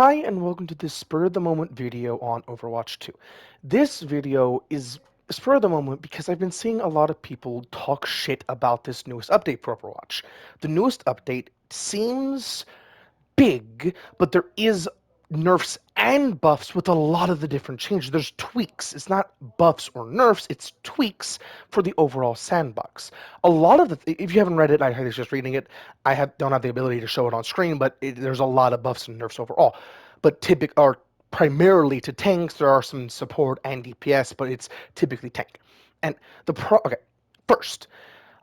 Hi and welcome to this spur of the moment video on Overwatch 2. This video is spur of the moment because I've been seeing a lot of people talk shit about this newest update for Overwatch. The newest update seems big, but there is nerfs and buffs with a lot of the different changes. There's tweaks. It's not buffs or nerfs, it's tweaks for the overall sandbox. A lot of if you haven't read it, I highly suggest reading it. Don't have the ability to show it on screen, but there's a lot of buffs and nerfs overall. But primarily to tanks. There are some support and DPS, but it's typically tank. And okay, first,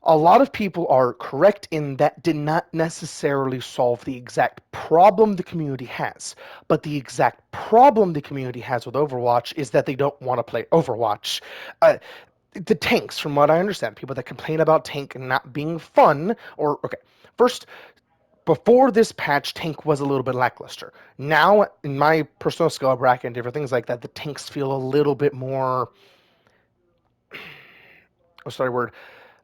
a lot of people are correct in that did not necessarily solve the exact problem the community has. But the exact problem the community has with Overwatch is that they don't want to play Overwatch. Uh, the tanks, from what I understand, people that complain about tank not being fun, first, before this patch, tank was a little bit lackluster. Now, in my personal skill bracket and different things like that, the tanks feel a little bit more,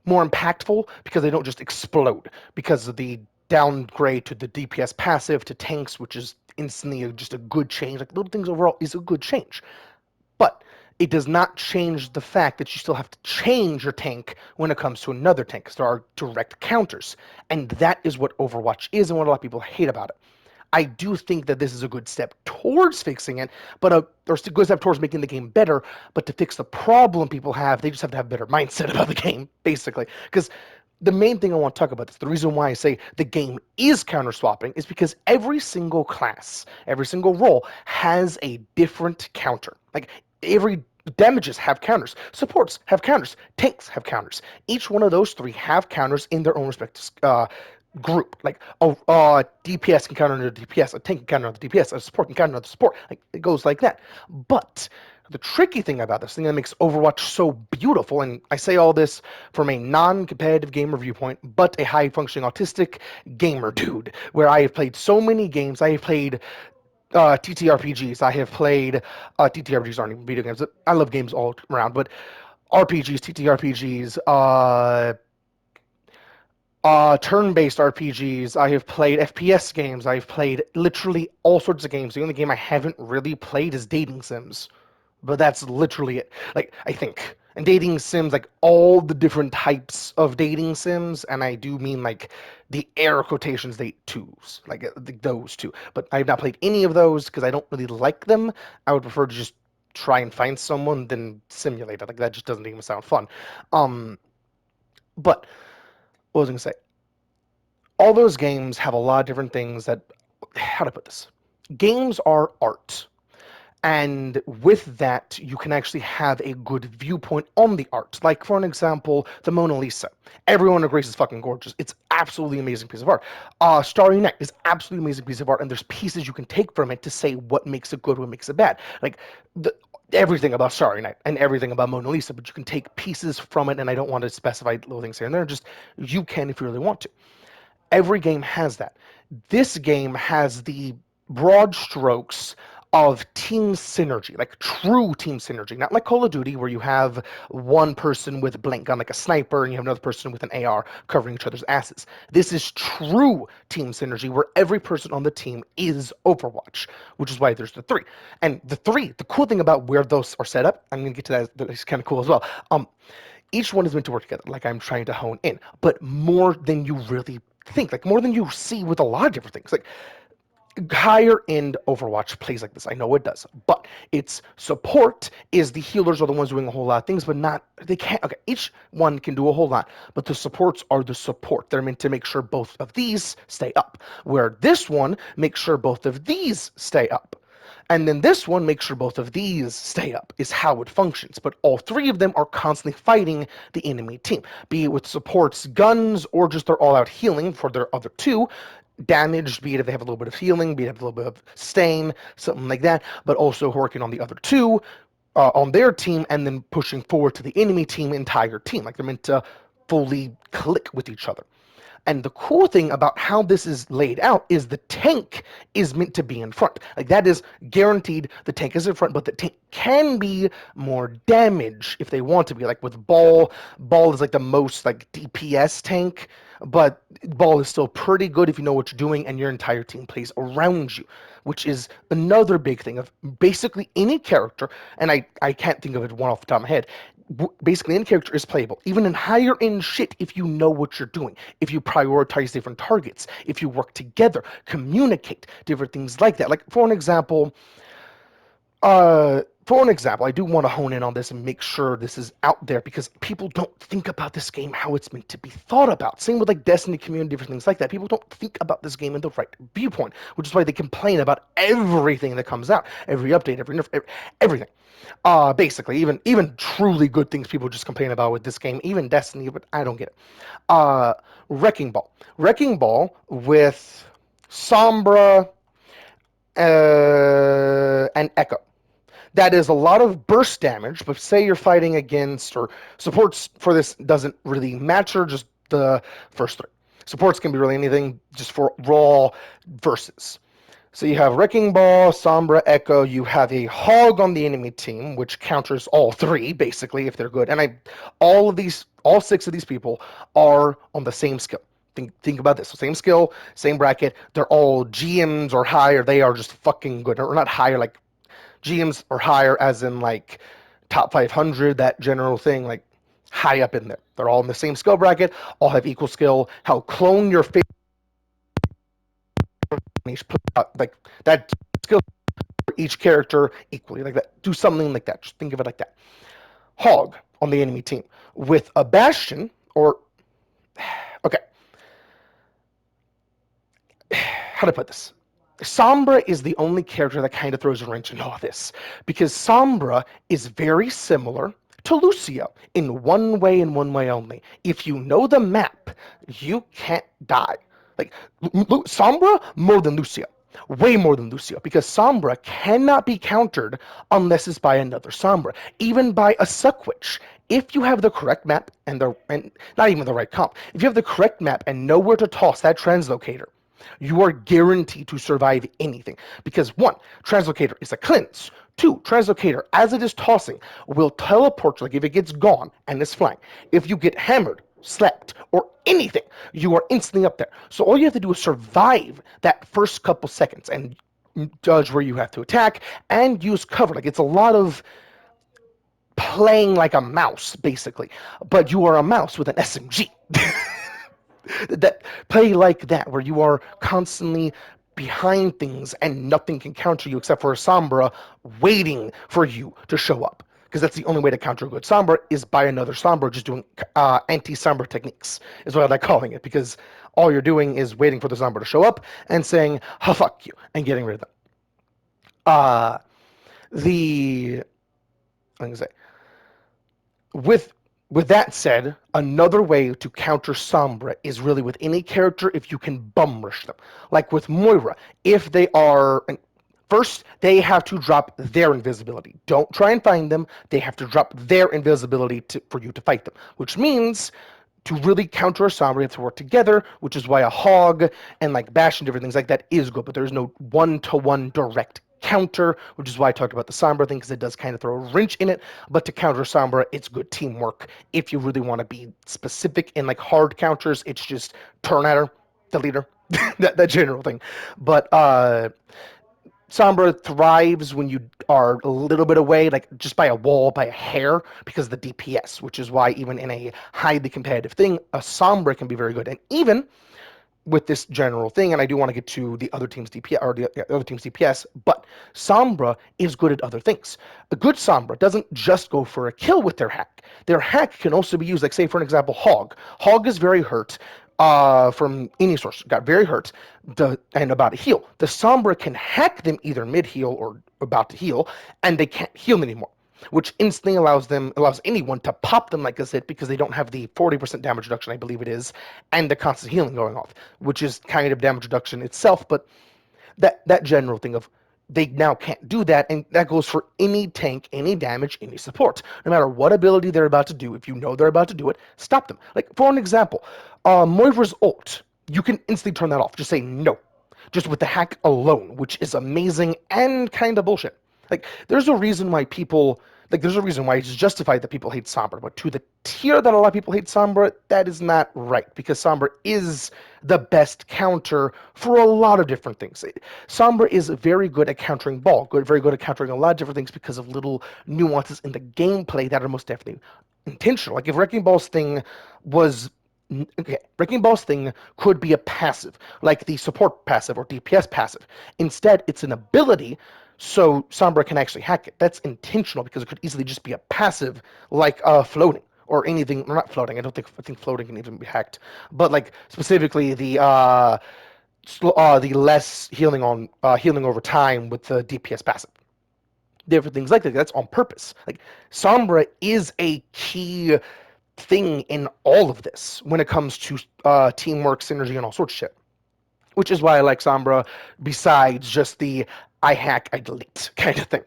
more impactful because they don't just explode because of the downgrade to the DPS passive to tanks, which is instantly just a good change. Like, little things overall is a good change. But it does not change the fact that you still have to change your tank when it comes to another tank, because there are direct counters. And that is what Overwatch is and what a lot of people hate about it. I do think that this is a good step towards fixing it, but or a good step towards making the game better. But to fix the problem people have, they just have to have a better mindset about the game, basically. Because the main thing I want to talk about this, the reason why I say the game is counter swapping, is because every single class, every single role has a different counter. Like, every damages have counters, supports have counters, tanks have counters. Each one of those three have counters in their own respective group. Like, DPS can counter another DPS, a tank can counter another DPS, a support can counter another support. Like, it goes like that. But the tricky thing about this, thing that makes Overwatch so beautiful, and I say all this from a non-competitive gamer viewpoint, but a high-functioning autistic gamer dude, where I have played so many games. I have played TTRPGs. I have played TTRPGs aren't even video games. I love games all around, but RPGs, TTRPGs, turn-based RPGs. I have played FPS games. I've played literally all sorts of games. The only game I haven't really played is dating sims, but that's literally it. Like, I think. And dating sims, like all the different types of dating sims, and I do mean like the air quotations date twos, like those two. But I have not played any of those because I don't really like them. I would prefer to just try and find someone than simulate it. Like, that just doesn't even sound fun. Um, but what was I gonna say? All those games have a lot of different things that, how to put this? Games are art. And with that, you can actually have a good viewpoint on the art. Like, for an example, the Mona Lisa. Everyone agrees it's fucking gorgeous. It's absolutely amazing piece of art. Starry Night is absolutely amazing piece of art, and there's pieces you can take from it to say what makes it good, what makes it bad. Like, everything about Starry Night and everything about Mona Lisa, but you can take pieces from it, and I don't want to specify little things here and there. Just, you can if you really want to. Every game has that. This game has the broad strokes of team synergy, like true team synergy, not like Call of Duty where you have one person with a blank gun like a sniper and you have another person with an AR covering each other's asses. This is true team synergy where every person on the team is Overwatch, which is why there's the three. And the cool thing about where those are set up, I'm going to get to that, that's kind of cool as well. Each one is meant to work together, like I'm trying to hone in, but more than you really think, like more than you see with a lot of different things. Like, higher end Overwatch plays like this. I know it does, but its support is the healers are the ones doing a whole lot of things, but not, they can't, okay, each one can do a whole lot, but the supports are the support. They're meant to make sure both of these stay up, where this one makes sure both of these stay up. And then this one makes sure both of these stay up, is how it functions. But all three of them are constantly fighting the enemy team, be it with supports, guns, or just their all-out healing for their other two. Damaged, be it if they have a little bit of healing, be it if they have a little bit of stain, something like that, but also working on the other two, on their team, and then pushing forward to the enemy team, entire team. Like, they're meant to fully click with each other. And the cool thing about how this is laid out is the tank is meant to be in front. Like, that is guaranteed, the tank is in front, but the tank can be more damage if they want to be. Like with Ball is like the most like DPS tank. but ball is still pretty good if you know what you're doing and your entire team plays around you, which is another big thing of basically any character, and I can't think of it one off the top of my head. Basically, any character is playable, even in higher end shit, if you know what you're doing, if you prioritize different targets, if you work together, communicate, different things like that. Like, for an example, I do want to hone in on this and make sure this is out there because people don't think about this game how it's meant to be thought about. Same with like Destiny community, different things like that. People don't think about this game in the right viewpoint, which is why they complain about everything that comes out, every update, every nerf, everything. Basically, even truly good things people just complain about with this game, even Destiny, but I don't get it. Uh, Wrecking Ball with Sombra and Echo. That is a lot of burst damage, but say you're fighting against, or supports for this doesn't really matter, just the first three. Supports can be really anything, just for raw versus. So you have Wrecking Ball, Sombra, Echo. You have a Hog on the enemy team, which counters all three, basically, if they're good. And all six of these people are on the same skill. Think about this. So same skill, same bracket. They're all GMs or higher. They are just fucking good. Or not higher, like GMs or higher, as in like top 500, that general thing, like high up in there. They're all in the same skill bracket, all have equal skill. How clone your favorite like that skill for each character equally, like that. Do something like that. Just think of it like that. Hog on the enemy team with a Bastion, or okay, how to put this? Sombra is the only character that kind of throws a wrench in all this, because Sombra is very similar to Lucio in one way and one way only. If you know the map, you can't die. Like, Sombra, more than Lucio. Way more than Lucio, because Sombra cannot be countered unless it's by another Sombra, even by a Suckwitch. If you have the correct map and not even the right comp, if you have the correct map and know where to toss that translocator, you are guaranteed to survive anything. Because one, translocator is a cleanse. Two, translocator, as it is tossing, will teleport you, like if it gets gone and is flying. If you get hammered, slapped, or anything, you are instantly up there. So all you have to do is survive that first couple seconds and judge where you have to attack and use cover. Like, it's a lot of playing like a mouse, basically. But you are a mouse with an SMG. That play like that, where you are constantly behind things and nothing can counter you except for a Sombra waiting for you to show up. Because that's the only way to counter a good Sombra, is by another Sombra just doing anti-Sombra techniques, is what I like calling it. Because all you're doing is waiting for the Sombra to show up and saying, "Ha, fuck you," and getting rid of them. Uh, the I'm gonna say with with that said, another way to counter Sombra is really with any character if you can bum rush them. Like with Moira, if they are first, they have to drop their invisibility. Don't try and find them. They have to drop their invisibility for you to fight them, which means to really counter a Sombra, you have to work together, which is why a Hog and like Bash and different things like that is good, but there's no one-to-one direct counter, which is why I talked about the Sombra thing, because it does kind of throw a wrench in it. But to counter Sombra, it's good teamwork. If you really want to be specific in like hard counters, it's just turn at her, delete her, that general thing. But Sombra thrives when you are a little bit away, like just by a wall, by a hair, because of the DPS, which is why even in a highly competitive thing, a Sombra can be very good. And even with this general thing, and I do want to get to the other team's DPS, or the other team's DPS, but Sombra is good at other things. A good Sombra doesn't just go for a kill with their hack. Their hack can also be used, like say for an example, Hog. Hog is very hurt from any source, got very hurt, and about to heal. The Sombra can hack them either mid-heal or about to heal, and they can't heal anymore, which instantly allows anyone to pop them like a zit, because they don't have the 40% damage reduction, I believe it is, and the constant healing going off, which is kind of damage reduction itself. But that general thing of they now can't do that, and that goes for any tank, any damage, any support. No matter what ability they're about to do, if you know they're about to do it, stop them. Like, for an example, Moira's ult, you can instantly turn that off. Just say no. Just with the hack alone, which is amazing and kind of bullshit. Like, there's a reason why people like there's a reason why it's justified that people hate Sombra, but to the tier that a lot of people hate Sombra, that is not right, because Sombra is the best counter for a lot of different things. Sombra is very good at countering ball, very good at countering a lot of different things because of little nuances in the gameplay that are most definitely intentional. Like if Wrecking Ball's thing was okay, Wrecking Ball's thing could be a passive, like the support passive or DPS passive. Instead, it's an ability, so Sombra can actually hack it. That's intentional because it could easily just be a passive, like floating or anything. Or not floating. I think floating can even be hacked, but like specifically the less healing over time with the DPS passive. Different things like that. That's on purpose. Like Sombra is a key thing in all of this when it comes to teamwork, synergy, and all sorts of shit. Which is why I like Sombra, besides just the I hack, I delete kind of thing.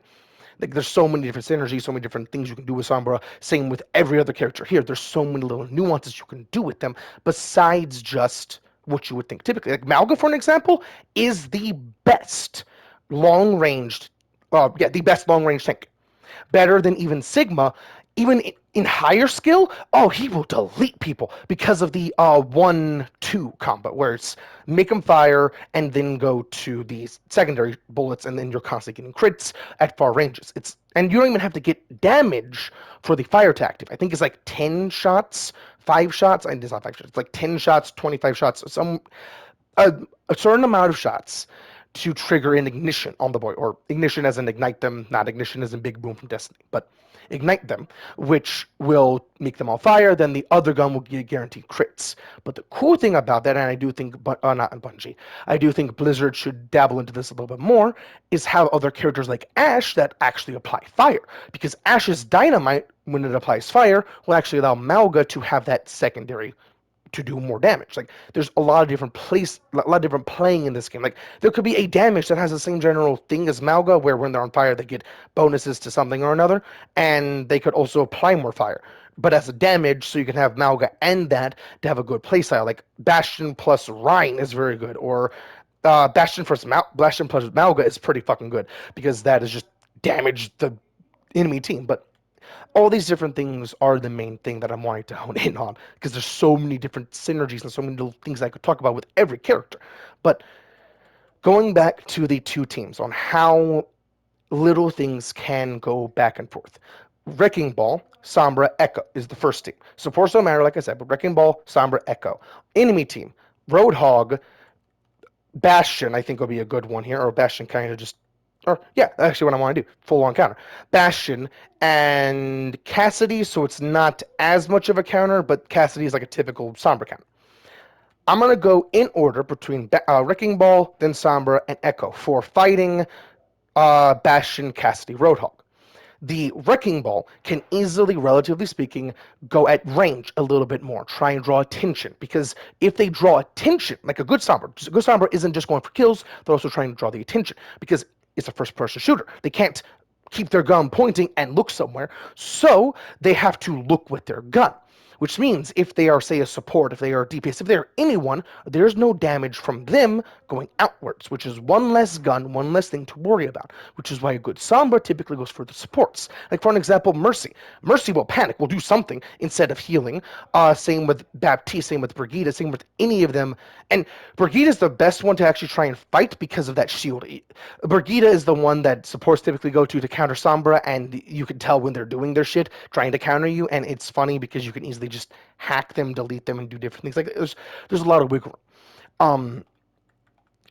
Like there's so many different synergies, so many different things you can do with Sombra. Same with every other character here. There's so many little nuances you can do with them besides just what you would think typically. Like Malga, for an example, is the best long-ranged, the best long-range tank, better than even Sigma. Even in higher skill, oh, he will delete people because of the 1-2 combo, where it's make them fire and then go to the secondary bullets, and then you're constantly getting crits at far ranges. And you don't even have to get damage for the fire tactic. I think it's like 10 shots, 5 shots, and it's not 5 shots, it's like 10 shots, 25 shots, a, a certain amount of shots to trigger an ignition on the boy, or ignition as in ignite them, not ignition as in Big Boom from Destiny, but ignite them, which will make them on fire. Then the other gun will get guaranteed crits. But the cool thing about that, and I do think, not Bungie, I do think Blizzard should dabble into this a little bit more, is have other characters like Ashe that actually apply fire. Because Ashe's dynamite, when it applies fire, will actually allow Malga to have that secondary to do more damage. Like there's a lot of different playing in this game. Like there could be a damage that has the same general thing as Malga, where when they're on fire they get bonuses to something or another, and they could also apply more fire. But as a damage, so you can have Malga and that to have a good playstyle. Like Bastion plus Rhine is very good, or Bastion plus Malga is pretty fucking good because that is just damage the enemy team. But all these different things are the main thing that I'm wanting to hone in on, because there's so many different synergies and so many little things I could talk about with every character. But going back to the two teams on how little things can go back and forth. Wrecking Ball, Sombra, Echo is the first team. Supports don't matter, like I said, but Wrecking Ball, Sombra, Echo. Enemy team, Roadhog, Bastion, I think will be a good one here, or Bastion kind of just, or yeah, actually what I want to do, full on counter. Bastion and Cassidy, so it's not as much of a counter, but Cassidy is like a typical Sombra counter. I'm going to go in order between Wrecking Ball, then Sombra, and Echo for fighting Bastion, Cassidy, Roadhog. The Wrecking Ball can easily, relatively speaking, go at range a little bit more, try and draw attention. Because if they draw attention, like a good Sombra isn't just going for kills, they're also trying to draw the attention. Because it's a first-person shooter. They can't keep their gun pointing and look somewhere, so they have to look with their gun. Which means if they are, say, a support, if they are a DPS, if they are anyone, there's no damage from them going outwards, which is one less gun, one less thing to worry about, which is why a good Sombra typically goes for the supports. Like, for an example, Mercy. Mercy will panic, will do something instead of healing. Same with Baptiste, same with Brigitte, same with any of them. And Brigitte is the best one to actually try and fight because of that shield. Brigitte is the one that supports typically go to counter Sombra, and you can tell when they're doing their shit, trying to counter you, and it's funny because you can easily just hack them, delete them, and do different things. Like there's a lot of wiggle room.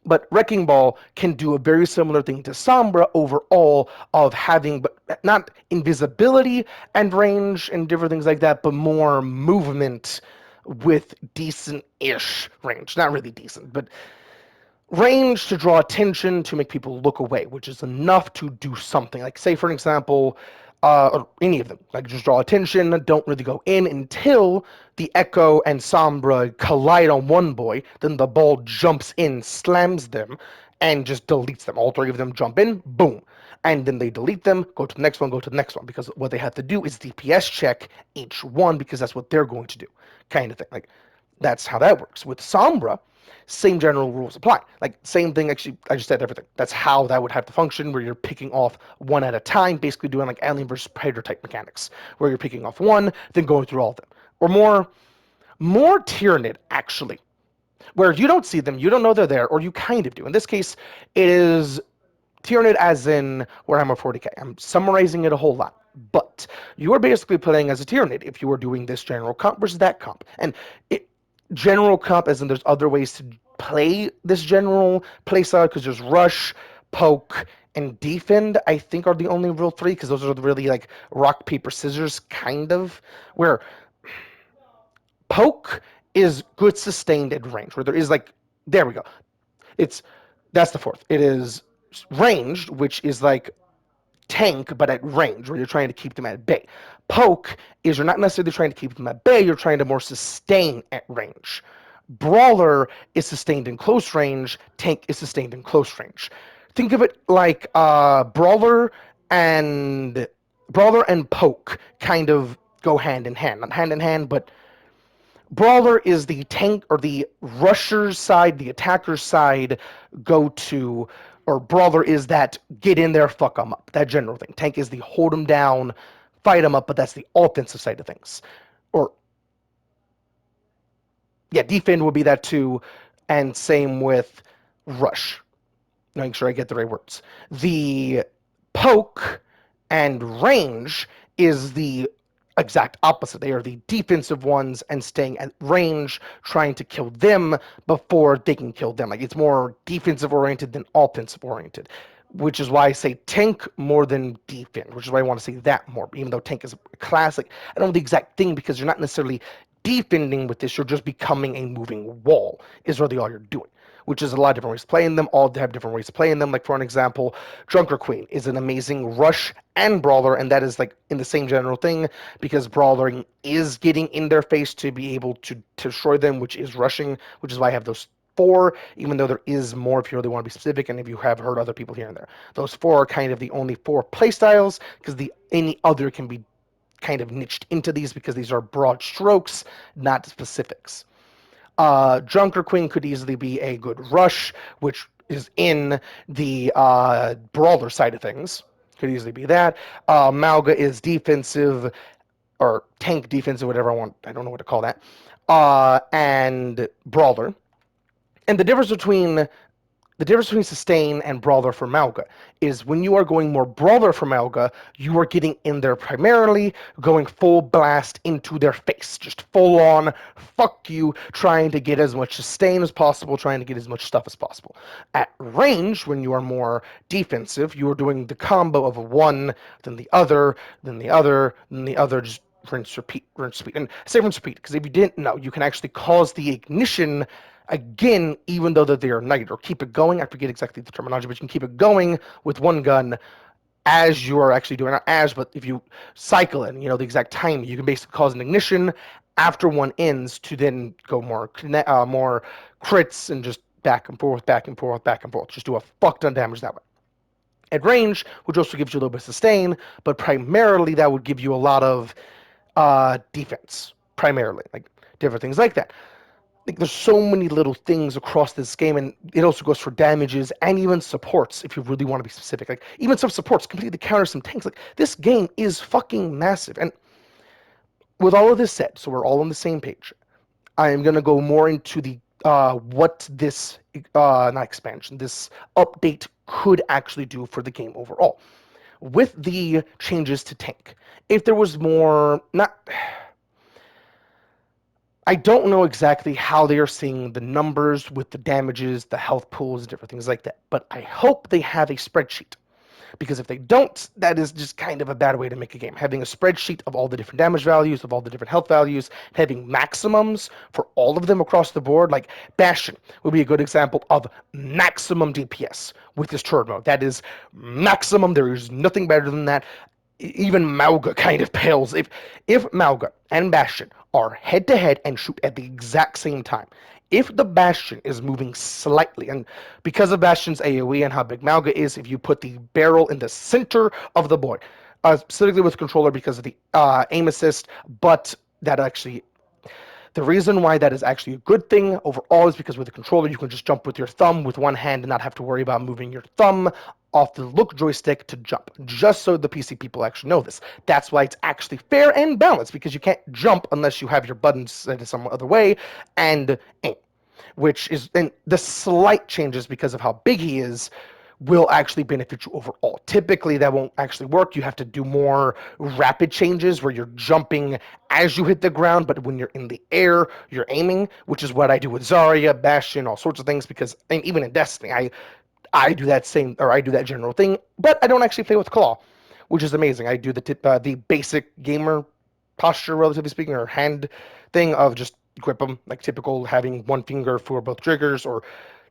But Wrecking Ball can do a very similar thing to Sombra overall, of having, but not invisibility and range and different things like that, but more movement with decent-ish range. Not really decent, but range to draw attention, to make people look away, which is enough to do something. Like, say, for example, or any of them, like just draw attention, don't really go in until the Echo and Sombra collide on one boy, then the ball jumps in, slams them, and just deletes them. All three of them jump in, boom. And then they delete them, go to the next one, go to the next one, because what they have to do is DPS check each one, because that's what they're going to do, kind of thing. Like, that's how that works. With Sombra, Same general rules apply. Like, same thing, actually, I just said everything. That's how that would have to function, where you're picking off one at a time, basically doing like alien versus predator type mechanics, where you're picking off one, then going through all of them. Or more Tyranid, actually, where you don't see them, you don't know they're there, or you kind of do. In this case, it is Tyranid as in Warhammer 40k. I'm summarizing it a whole lot. But you are basically playing as a Tyranid if you are doing this general comp versus that comp. And it, general comp as in there's other ways to play this general playstyle, because there's rush, poke, and defend, I think, are the only real three, because those are the really like rock, paper, scissors kind of, where poke is good sustained at range, where there is like, there we go. It's That's the fourth. It is ranged, which is like tank, but at range, where you're trying to keep them at bay. Poke is you're not necessarily trying to keep them at bay, you're trying to more sustain at range. Brawler is sustained in close range, tank is sustained in close range. Think of it like and brawler and poke kind of go hand in hand. Not hand in hand, but Brawler is the tank or the rusher's side, the attacker's side go to, or Brawler is that get in there, fuck them up, that general thing. Tank is the hold them down, fight them up, but that's the offensive side of things. Or, yeah, defend would be that too, and same with rush. Making sure I get the right words. The poke and range is the exact opposite. They are the defensive ones and staying at range, trying to kill them before they can kill them. Like, it's more defensive oriented than offensive oriented, which is why I say tank more than defend, which is why I want to say that more, even though tank is a classic. I don't know the exact thing, because you're not necessarily defending with this, you're just becoming a moving wall, is really all you're doing, which is a lot of different ways to play in them. All have different ways to play in them. Like, for an example, Drunker Queen is an amazing rush and brawler, and that is like in the same general thing, because brawling is getting in their face to be able to destroy them, which is rushing, which is why I have those four, even though there is more if you really want to be specific, and if you have heard other people here and there. Those four are kind of the only four playstyles, because any other can be kind of niched into these, because these are broad strokes, not specifics. Junker Queen could easily be a good rush, which is in the brawler side of things. Could easily be that. Malga is defensive, or tank defensive, whatever I want. I don't know what to call that. And brawler. And the difference between sustain and brawler for Malga is when you are going more brawler for Malga, you are getting in there primarily, going full blast into their face, just full on, fuck you, trying to get as much sustain as possible, trying to get as much stuff as possible. At range, when you are more defensive, you are doing the combo of one, then the other, then the other, then the other, just rinse, repeat, rinse, repeat. And I say rinse, repeat, because if you didn't know, you can actually cause the ignition again, even though that they are ignited, or keep it going. I forget exactly the terminology, but you can keep it going with one gun as you are actually doing, not as, but if you cycle it, the exact time, you can basically cause an ignition after one ends to then go more crits and just back and forth, back and forth, back and forth. Just do a fuck ton of damage that way. At range, which also gives you a little bit of sustain, but primarily that would give you a lot of defense, primarily, like different things like that. Like, there's so many little things across this game, and it also goes for damages and even supports, if you really want to be specific. Like, even some supports completely counter some tanks. Like, this game is fucking massive. And with all of this said, so we're all on the same page, I am going to go more into the what this not expansion, this update could actually do for the game overall. With the changes to tank, if there was more, not, I don't know exactly how they are seeing the numbers with the damages, the health pools, and different things like that, but I hope they have a spreadsheet. Because if they don't, that is just kind of a bad way to make a game. Having a spreadsheet of all the different damage values, of all the different health values, having maximums for all of them across the board, like Bastion would be a good example of maximum DPS with this turret mode. That is maximum. There is nothing better than that. Even Mauga kind of pales. If Mauga and Bastion are head to head and shoot at the exact same time, if the Bastion is moving slightly, and because of Bastion's AoE and how big Mauga is, if you put the barrel in the center of the board, specifically with controller because of the aim assist, but that actually, The reason why that is actually a good thing overall is because with the controller you can just jump with your thumb with one hand and not have to worry about moving your thumb off the look joystick to jump. Just so the PC people actually know this. That's why it's actually fair and balanced, because you can't jump unless you have your buttons set some other way and aim, which is, and the slight changes because of how big he is will actually benefit you overall. Typically, that won't actually work. You have to do more rapid changes where you're jumping as you hit the ground, but when you're in the air, you're aiming, which is what I do with Zarya, Bastion, all sorts of things. Because, and even in Destiny, I do that same, or I do that general thing, but I don't actually play with Claw, which is amazing. I do the basic gamer posture, relatively speaking, or hand thing of just grip them like typical, having one finger for both triggers, or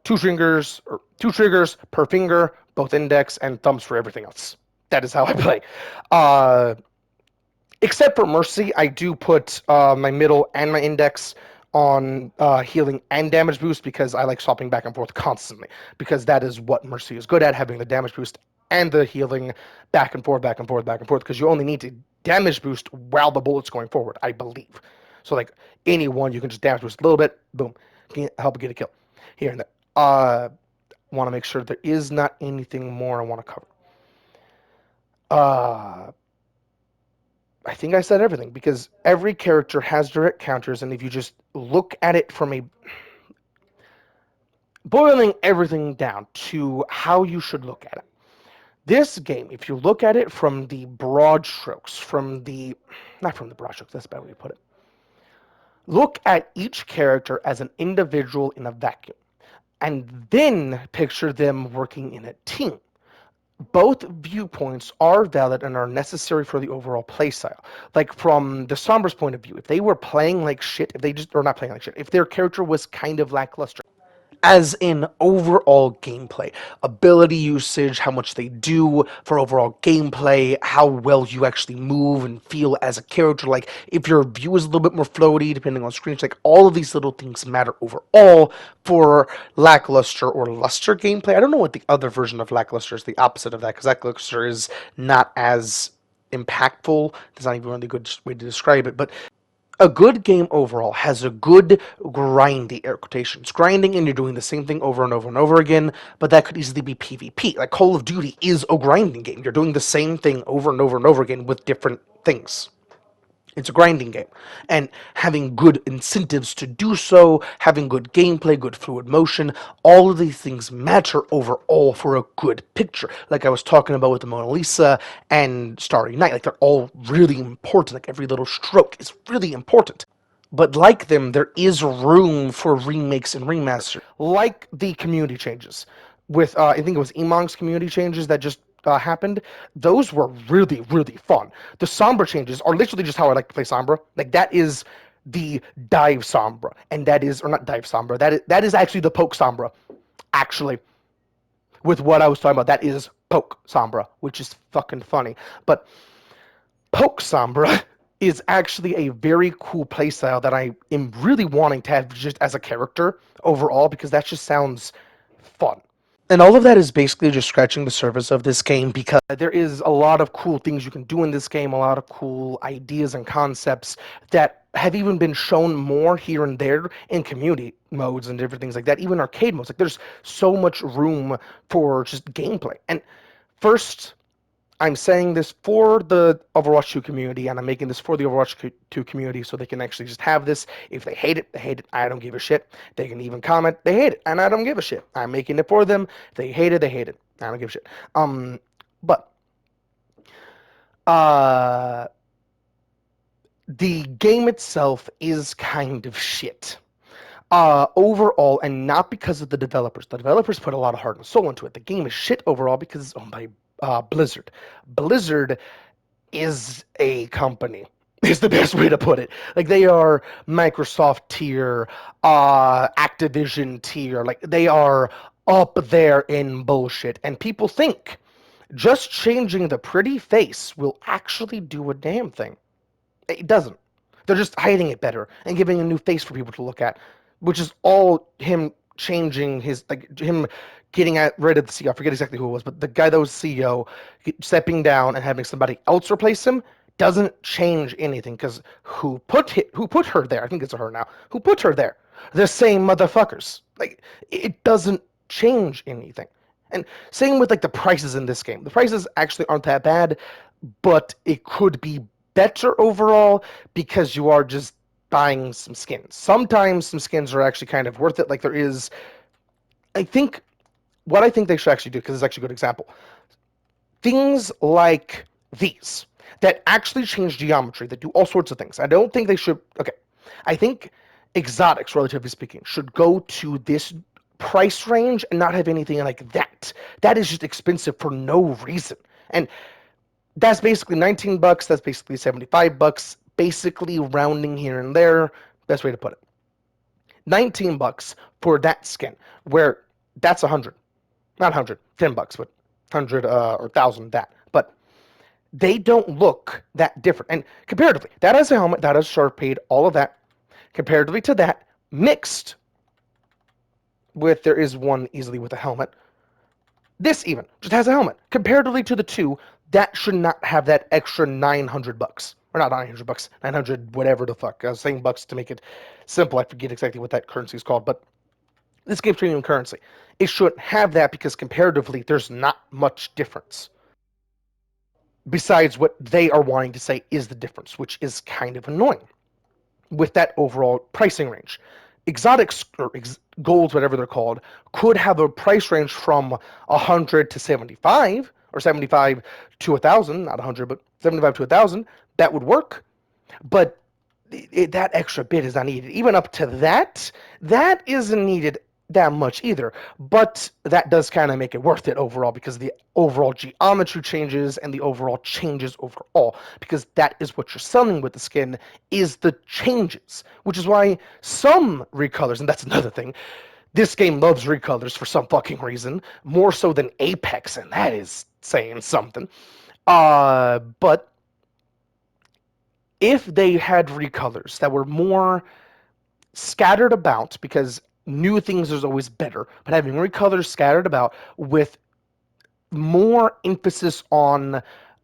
two triggers per finger, both index and thumbs for everything else. That is how I play. Uh, Except for Mercy, I do put my middle and my index on healing and damage boost, because I like swapping back and forth constantly, because that is what Mercy is good at, having the damage boost and the healing back and forth, back and forth, back and forth, because you only need to damage boost while the bullet's going forward, I believe. So like anyone, you can just damage boost a little bit, boom, can help get a kill here and there. Want to make sure there is not anything more I want to cover. Uh, I think I said everything, because every character has direct counters, and if you just look at it from a boiling everything down to how you should look at it. This game, if you look at it from the broad strokes, not from the broad strokes, that's a bad way to put it. Look at each character as an individual in a vacuum, and then picture them working in a team. Both viewpoints are valid and are necessary for the overall playstyle. Like from the Sombra's point of view, if they were playing like shit, if they just, or not playing like shit, if their character was kind of lackluster, as in overall gameplay, ability usage, how much they do for overall gameplay, how well you actually move and feel as a character, like if your view is a little bit more floaty depending on screens, like all of these little things matter overall for lackluster or luster gameplay. I don't know what the other version of lackluster is, the opposite of that, because lackluster is not as impactful. There's not even a really good way to describe it, but a good game overall has a good grindy, air quotations, grinding, and you're doing the same thing over and over and over again, but that could easily be PvP. Like Call of Duty is a grinding game. You're doing the same thing over and over and over again with different things. It's a grinding game. And having good incentives to do so, having good gameplay, good fluid motion, all of these things matter overall for a good picture. Like I was talking about with the Mona Lisa and Starry Night, like they're all really important. Like every little stroke is really important. But like them, there is room for remakes and remasters. Like the community changes. With, I think it was Emong's community changes that just happened. Those were really, really fun. The Sombra changes are literally just how I like to play Sombra. Like, that is the dive Sombra. And that is, or not dive Sombra, that is actually the poke Sombra. Actually, with what I was talking about, that is poke Sombra, which is fucking funny. But Poke Sombra is actually a very cool playstyle that I am really wanting to have just as a character overall, because that just sounds fun. And all of that is basically just scratching the surface of this game, because there is a lot of cool things you can do in this game, a lot of cool ideas and concepts that have even been shown more here and there in community modes and different things like that, even arcade modes. Like, there's so much room for just gameplay. And first, I'm saying this for the Overwatch 2 community, and I'm making this for the Overwatch 2 community so they can actually just have this. If they hate it, they hate it. I don't give a shit. They can even comment, they hate it, and I don't give a shit. I'm making it for them. If they hate it, they hate it. I don't give a shit. But uh, the game itself is kind of shit. Overall, and not because of the developers. The developers put a lot of heart and soul into it. The game is shit overall because it's owned by Blizzard. Blizzard is a company. Is the best way to put it. Like, they are Microsoft tier, Activision tier. Like, they are up there in bullshit. And people think just changing the pretty face will actually do a damn thing. It doesn't. They're just hiding it better and giving a new face for people to look at, which is all him changing his, like, him getting rid of the CEO. I forget exactly who it was, but the guy that was CEO stepping down and having somebody else replace him Doesn't change anything because who put her there? I think it's a her now. Who put her there? The same motherfuckers. Like it doesn't change anything. And same with like the prices in this game. The prices actually aren't that bad, but it could be better overall because you are just buying some skins. Sometimes some skins are actually kind of worth it. Like there is, I think what I think they should actually do because it's actually a good example. Things like these that actually change geometry, that do all sorts of things. I don't think they should. Okay, I think exotics, relatively speaking, should go to this price range and not have anything like that. That is just expensive for no reason. And that's basically 19 bucks. That's basically 75 bucks. Basically rounding here and there. Best way to put it. 19 bucks for that skin, where that's 100. Not 100, 10 bucks, but 100 or 1,000 that. But they don't look that different. And comparatively, that is a helmet, that is sharp paid, all of that. Comparatively to that, mixed with, there is one easily with a helmet. This even just has a helmet. Comparatively to the two, that should not have that extra 900 bucks. Or not 900 bucks, 900 whatever the fuck. I was saying bucks to make it simple. I forget exactly what that currency is called, but this game's premium currency. It shouldn't have that because comparatively, there's not much difference. Besides what they are wanting to say is the difference, which is kind of annoying with that overall pricing range. Exotics or golds, whatever they're called, could have a price range from 100 to 75, or 75 to 1,000, not 100, but 75 to 1,000. That would work, but that extra bit is not needed. Even up to that, that isn't needed that much either. But that does kind of make it worth it overall because the overall geometry changes and the overall changes overall. Because that is what you're selling with the skin is the changes. Which is why some recolors, and that's another thing, this game loves recolors for some fucking reason, more so than Apex, and that is saying something. But if they had recolors that were more scattered about, because new things is always better, but having recolors scattered about with more emphasis on,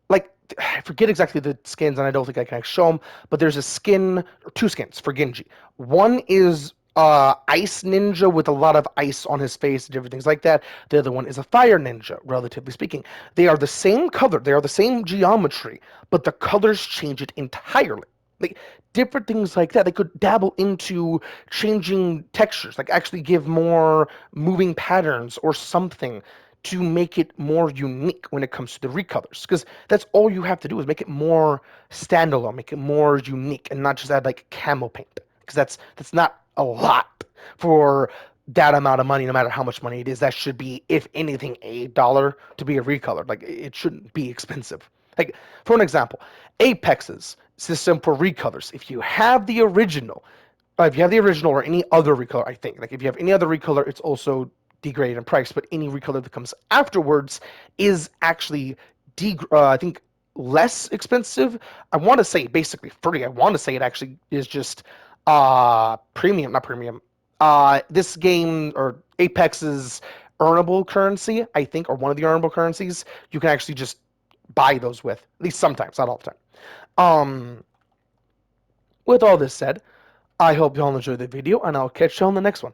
like, I forget exactly the skins, and I don't think I can actually show them, but there's a skin, or two skins for Genji. One is Ice Ninja with a lot of ice on his face and different things like that. The other one is a Fire Ninja, relatively speaking. They are the same color, they are the same geometry, but the colors change it entirely. Like, different things like that. They could dabble into changing textures, like actually give more moving patterns or something to make it more unique when it comes to the recolors. Because that's all you have to do is make it more standalone, make it more unique, and not just add like camo paint. Because that's not a lot for that amount of money, no matter how much money it is. That should be, if anything, $8 to be a recolor. Like, it shouldn't be expensive. Like, for an example, Apex's system for recolors. If you have the original, or any other recolor, I think, like if you have any other recolor, it's also degraded in price. But any recolor that comes afterwards is actually, I think, less expensive. I want to say basically free. I want to say it actually is just premium, not premium. This game or Apex's earnable currency, I think, or one of the earnable currencies, you can actually just buy those with, at least sometimes, not all the time. With all this said, I hope you all enjoyed the video, and I'll catch you on the next one.